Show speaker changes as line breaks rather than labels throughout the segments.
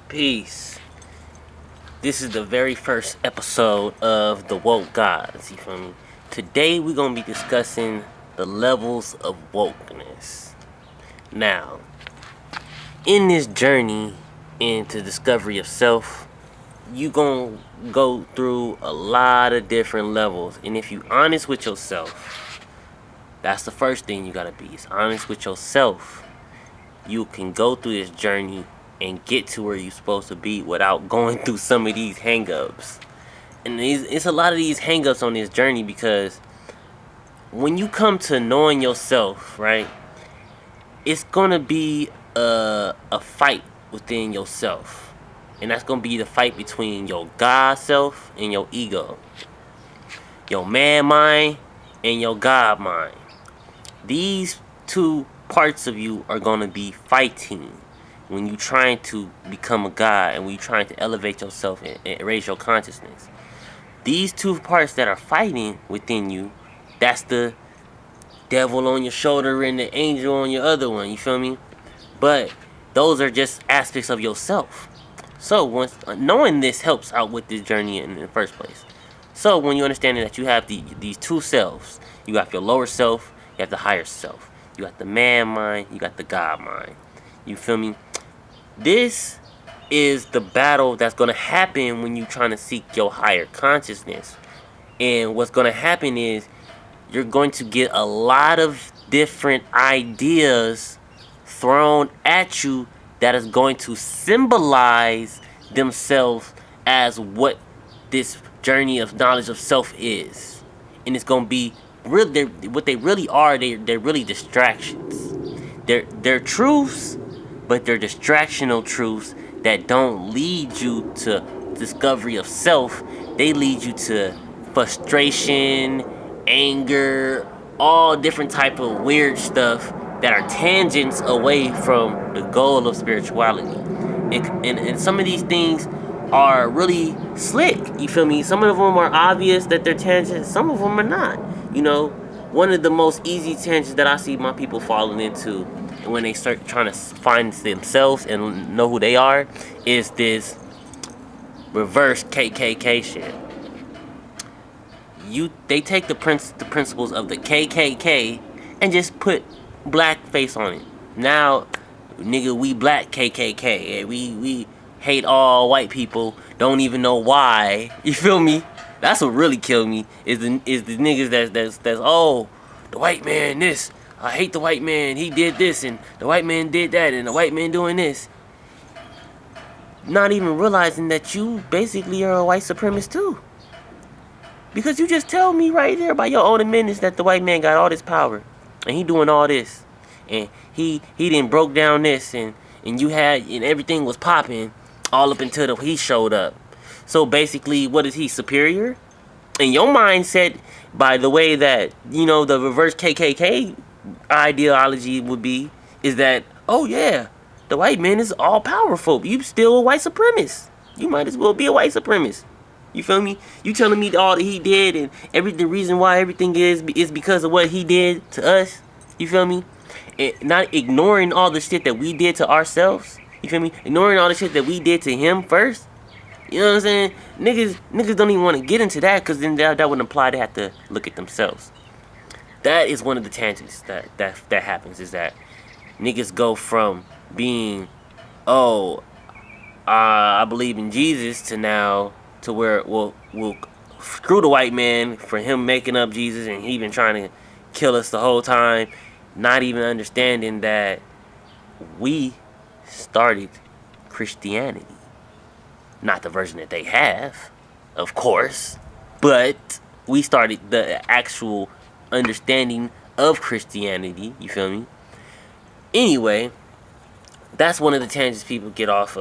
Peace. This is the very first episode of TheWokeGodz. You feel me? Today we're gonna be discussing the levels of wokeness. Now, in this journey into discovery of self, you gonna go through a lot of different levels. And if you honest with yourself, that's the first thing you gotta be. Is honest with yourself. You can go through this journey and get to where you're supposed to be without going through some of these hang-ups. And it's a lot of these hang-ups on this journey, because when you come to knowing yourself, right, it's gonna be a fight within yourself. And that's gonna be the fight between your God self and your ego. Your man mind and your God mind. These two parts of you are gonna be fighting when you're trying to become a God and when you're trying to elevate yourself and raise your consciousness. These two parts that are fighting within you, that's the devil on your shoulder and the angel on your other one, you feel me? But those are just aspects of yourself. So once knowing this helps out with this journey in the first place. So when you understand that you have these two selves, you got your lower self, you have the higher self. You got the man mind, you got the God mind. You feel me? This is the battle that's going to happen when you're trying to seek your higher consciousness. And what's going to happen is you're going to get a lot of different ideas thrown at you that is going to symbolize themselves as what this journey of knowledge of self is. And it's going to be really, what they really are, they're really distractions. They're truths, but they're distractional truths that don't lead you to discovery of self. They lead you to frustration, anger, all different type of weird stuff that are tangents away from the goal of spirituality. And some of these things are really slick, you feel me? Some of them are obvious that they're tangents, some of them are not. You know, one of the most easy tangents that I see my people falling into when they start trying to find themselves and know who they are is this reverse KKK shit. They take the principles of the KKK and just put blackface on it. Now, nigga, we black KKK. We hate all white people. Don't even know why. You feel me? That's what really killed me. Is the niggas that's oh, the white man this. I hate the white man. He did this, and the white man did that, and the white man doing this. Not even realizing that you basically are a white supremacist too. Because you just tell me right there by your own admittance that the white man got all this power, and he doing all this, and he didn't broke down this, and everything was popping all up until he showed up. So basically, what is he, superior? And your mindset, by the way that, you know, the reverse KKK ideology would be, is that, oh yeah, the white man is all powerful. You still a white supremacist. You might as well be a white supremacist. You feel me? You telling me all that he did and the reason why everything is because of what he did to us. You feel me? And not ignoring all the shit that we did to ourselves. You feel me? Ignoring all the shit that we did to him first. You know what I'm saying? Niggas don't even want to get into that, because then that would imply they have to look at themselves. That is one of the tangents that happens, is that niggas go from being, oh, I believe in Jesus, to now to where we'll screw the white man for him making up Jesus, and he been trying to kill us the whole time, not even understanding that we started Christianity. Not the version that they have, of course, but we started the actual understanding of Christianity, you feel me? Anyway, that's one of the tangents people get off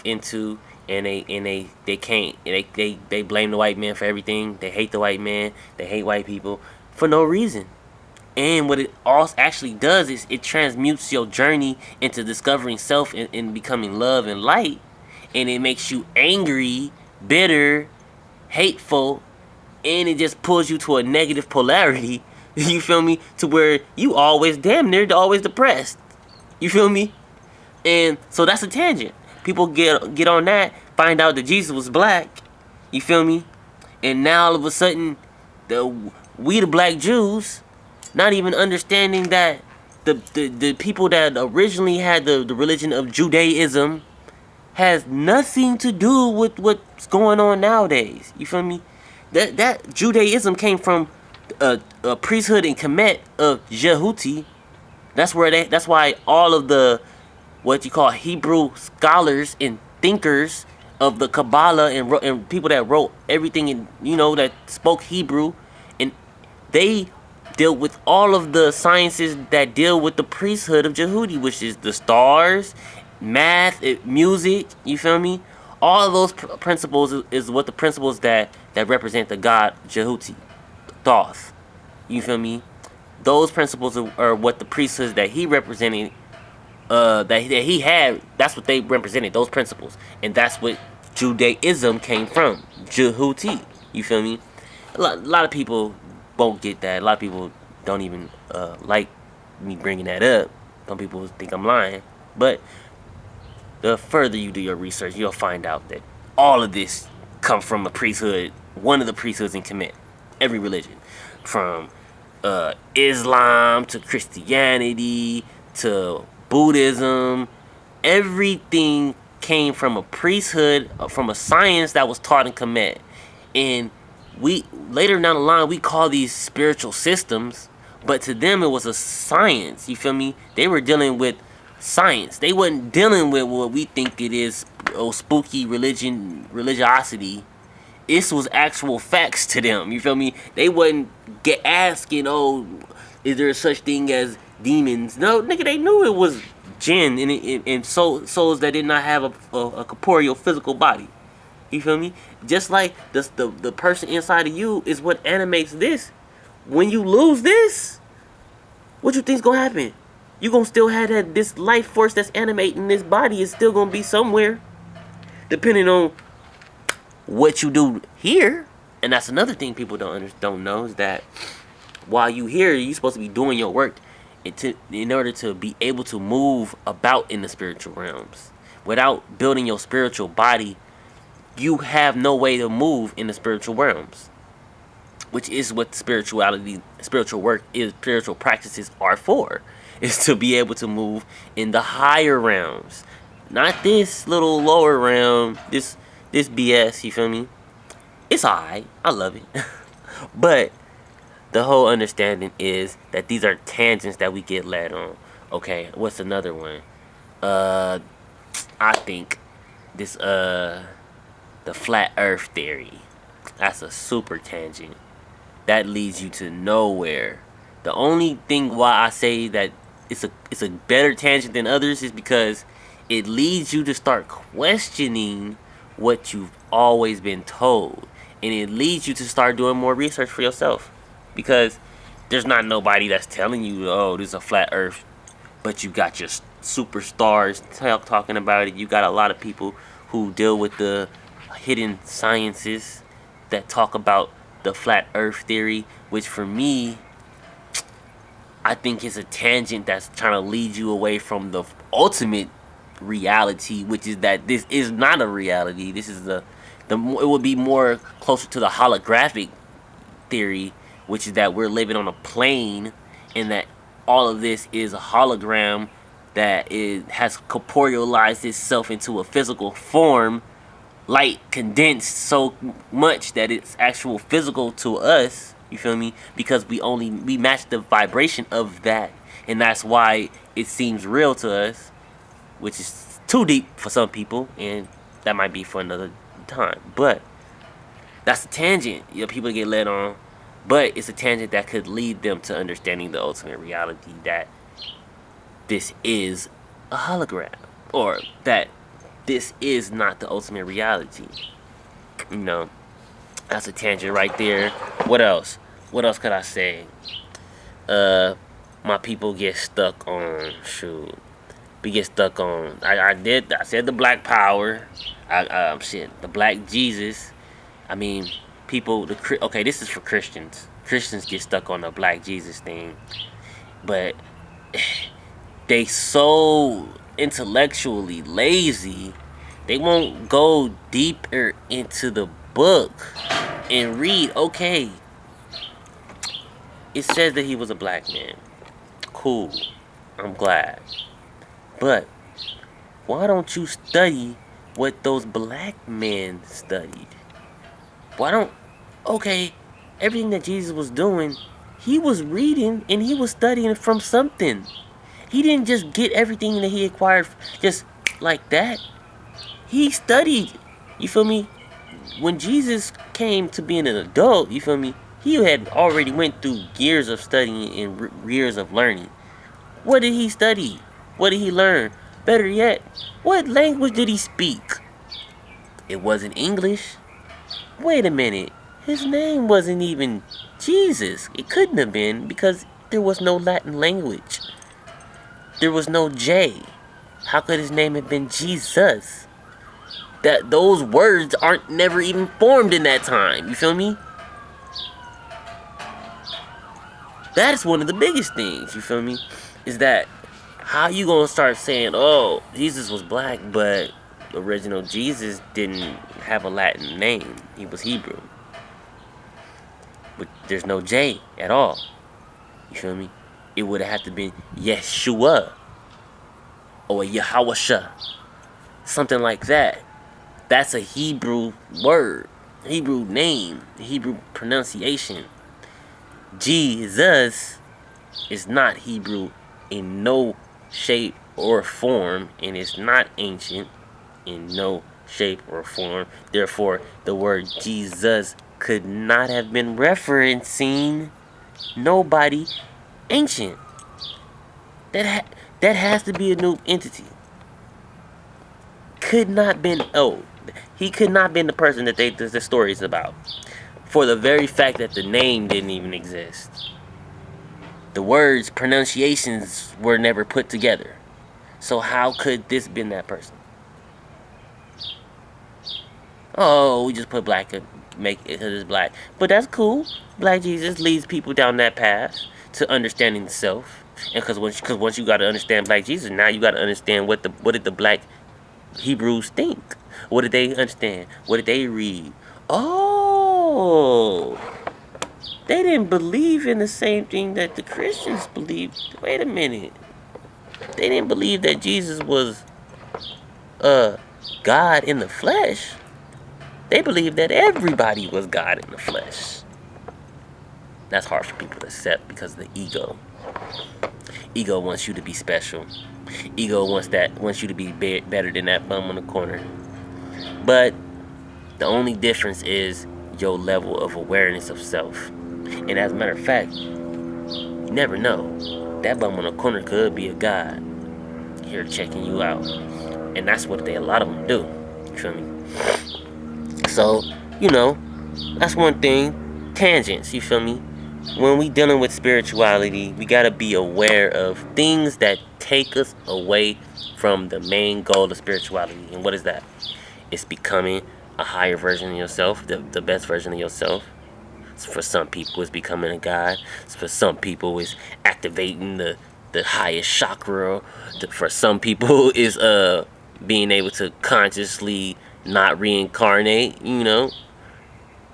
into, and they can't, they blame the white man for everything. They hate the white man, they hate white people for no reason. And what it also actually does is it transmutes your journey into discovering self and becoming love and light. And it makes you angry, bitter, hateful, and it just pulls you to a negative polarity. You feel me? To where you always damn near always depressed. You feel me? And so that's a tangent. People get on that, find out that Jesus was black. You feel me? And now all of a sudden, we the black Jews, not even understanding that the people that originally had the religion of Judaism has nothing to do with what's going on nowadays. You feel me? That Judaism came from a priesthood and Kemet of Jehuti. That's why all of the what you call Hebrew scholars and thinkers of the Kabbalah and people that wrote everything in, that spoke Hebrew, and they deal with all of the sciences that deal with the priesthood of Jehuti, which is the stars, math, music. You feel me? All of those principles is what the principles that represent the god Jehuti, Thoth. You feel me? Those principles are what the priesthoods that he represented, that he had. That's what they represented. Those principles, and that's what Judaism came from. Jehuti. You feel me? A lot of people won't get that. A lot of people don't even like me bringing that up. Some people think I'm lying, but the further you do your research, you'll find out that all of this comes from a priesthood, one of the priesthoods in Kemet. Every religion, from Islam to Christianity to Buddhism, everything came from a priesthood, from a science that was taught in Kemet. And we later down the line we call these spiritual systems, but to them it was a science. You feel me? They were dealing with science. They wasn't dealing with what we think it is, spooky religiosity. This was actual facts to them. You feel me? They wasn't asking, is there such thing as demons? No, nigga, they knew it was jinn and souls that did not have a corporeal physical body. You feel me? Just like the person inside of you is what animates this. When you lose this, what you think's gonna happen? You gonna still have this life force that's animating this body is still gonna be somewhere, depending on what you do here. And that's another thing people don't know, is that while you here, you're supposed to be doing your work in order to be able to move about in the spiritual realms. Without building your spiritual body, you have no way to move in the spiritual realms, which is what spiritual work is. Spiritual practices are for, is to be able to move in the higher realms, not this little lower realm, this BS. You feel me? It's alright, I love it. But the whole understanding is that these are tangents that we get led on. Okay, what's another one? I think this the flat earth theory. That's a super tangent. That leads you to nowhere. The only thing why I say that it's a better tangent than others is because it leads you to start questioning what you've always been told. And it leads you to start doing more research for yourself. Because there's not nobody that's telling you, this is a flat earth. But you got your superstars talking about it. You got a lot of people who deal with the hidden sciences that talk about the flat earth theory, which for me, I think is a tangent that's trying to lead you away from the ultimate reality, which is that this is not a reality. This is it would be more closer to the holographic theory, which is that we're living on a plane and that all of this is a hologram that has corporealized itself into a physical form, light condensed so much that it's actual physical to us. You feel me? Because we match the vibration of that, and that's why it seems real to us, which is too deep for some people, and that might be for another time. But that's a tangent people get led on, but it's a tangent that could lead them to understanding the ultimate reality, that this is a hologram, or that this is not the ultimate reality. That's a tangent right there. What else could I say? My people get stuck on, we get stuck on, I said the black power, the black Jesus. I mean, people, this is for Christians. Christians get stuck on the black Jesus thing, but they so intellectually lazy They won't go deeper into the book and read, okay, it says that he was a black man. Cool. I'm glad. But why don't you study what those black men studied? Why don't, okay, everything that Jesus was doing, he was reading and he was studying from something. He didn't just get everything that he acquired just like that. He studied. You feel me? When Jesus came to being an adult, you feel me? He had already went through years of studying and years of learning. What did he study? What did he learn? Better yet, what language did he speak? It wasn't English. Wait a minute. His name wasn't even Jesus. It couldn't have been because there was no Latin language. There was no J. How could his name have been Jesus? That those words aren't never even formed in that time. You feel me? That's one of the biggest things, you feel me? Is that how you gonna start saying, oh, Jesus was black, but the original Jesus didn't have a Latin name. He was Hebrew. But there's no J at all. You feel me? It would have had to be Yeshua or Yahawasha. Something like that. That's a Hebrew word, Hebrew name, Hebrew pronunciation. Jesus is not Hebrew in no shape or form, and it's not ancient in no shape or form. Therefore, the word Jesus could not have been referencing nobody ancient. That has to be a new entity. Could not been he could not been the person that the story is about. For the very fact that the name didn't even exist. The words, pronunciations were never put together. So how could this been that person? Oh, we just put black and make it because it's black. But that's cool. Black Jesus leads people down that path to understanding the self. And because once you got to understand black Jesus, now you got to understand what did the black Hebrews think? What did they understand? What did they read? Oh, they didn't believe in the same thing that the Christians believed. Wait a minute. They didn't believe that Jesus was God in the flesh. They believed that everybody was God in the flesh. That's hard for people to accept because of the ego. Ego wants you to be special. Ego wants you to be better than that bum on the corner. But the only difference is your level of awareness of self. And as a matter of fact, you never know. That bum on the corner could be a god here checking you out. And that's what a lot of them do. You feel me? So, that's one thing. Tangents, you feel me? When we dealing with spirituality, we gotta be aware of things that take us away from the main goal of spirituality. And what is that? It's becoming a higher version of yourself, the best version of yourself. For some people, it's becoming a god. For some people, it's activating the highest chakra. For some people, it's being able to consciously not reincarnate.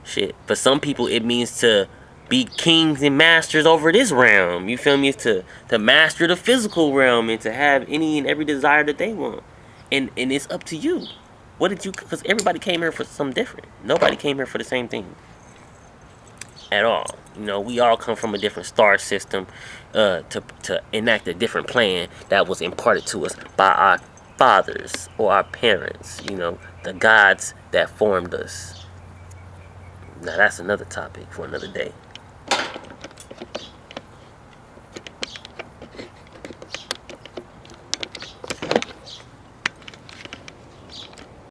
Shit. For some people, it means to be kings and masters over this realm. You feel me? It's to master the physical realm and to have any and every desire that they want. And it's up to you. Because everybody came here for something different. Nobody came here for the same thing. At all. We all come from a different star system to enact a different plan that was imparted to us by our fathers or our parents. The gods that formed us. Now that's another topic for another day.